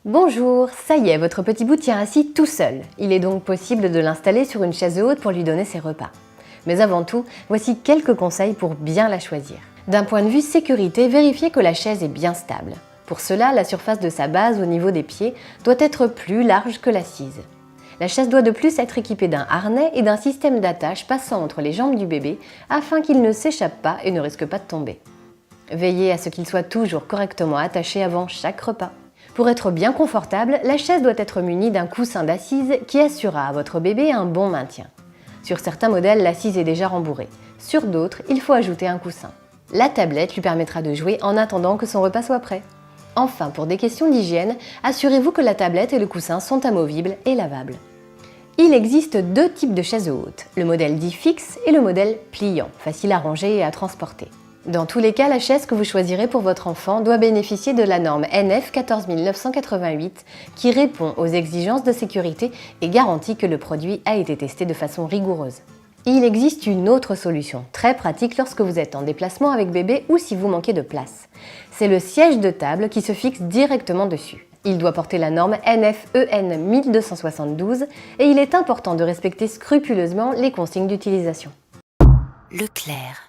Bonjour, ça y est, votre petit bout tient assis tout seul. Il est donc possible de l'installer sur une chaise haute pour lui donner ses repas. Mais avant tout, voici quelques conseils pour bien la choisir. D'un point de vue sécurité, vérifiez que la chaise est bien stable. Pour cela, la surface de sa base au niveau des pieds doit être plus large que l'assise. La chaise doit de plus être équipée d'un harnais et d'un système d'attache passant entre les jambes du bébé afin qu'il ne s'échappe pas et ne risque pas de tomber. Veillez à ce qu'il soit toujours correctement attaché avant chaque repas. Pour être bien confortable, la chaise doit être munie d'un coussin d'assise qui assurera à votre bébé un bon maintien. Sur certains modèles, l'assise est déjà rembourrée. Sur d'autres, il faut ajouter un coussin. La tablette lui permettra de jouer en attendant que son repas soit prêt. Enfin, pour des questions d'hygiène, assurez-vous que la tablette et le coussin sont amovibles et lavables. Il existe deux types de chaises hautes, le modèle dit fixe et le modèle pliant, facile à ranger et à transporter. Dans tous les cas, la chaise que vous choisirez pour votre enfant doit bénéficier de la norme NF 14988 qui répond aux exigences de sécurité et garantit que le produit a été testé de façon rigoureuse. Il existe une autre solution, très pratique lorsque vous êtes en déplacement avec bébé ou si vous manquez de place. C'est le siège de table qui se fixe directement dessus. Il doit porter la norme NF-EN 1272 et il est important de respecter scrupuleusement les consignes d'utilisation. Leclerc.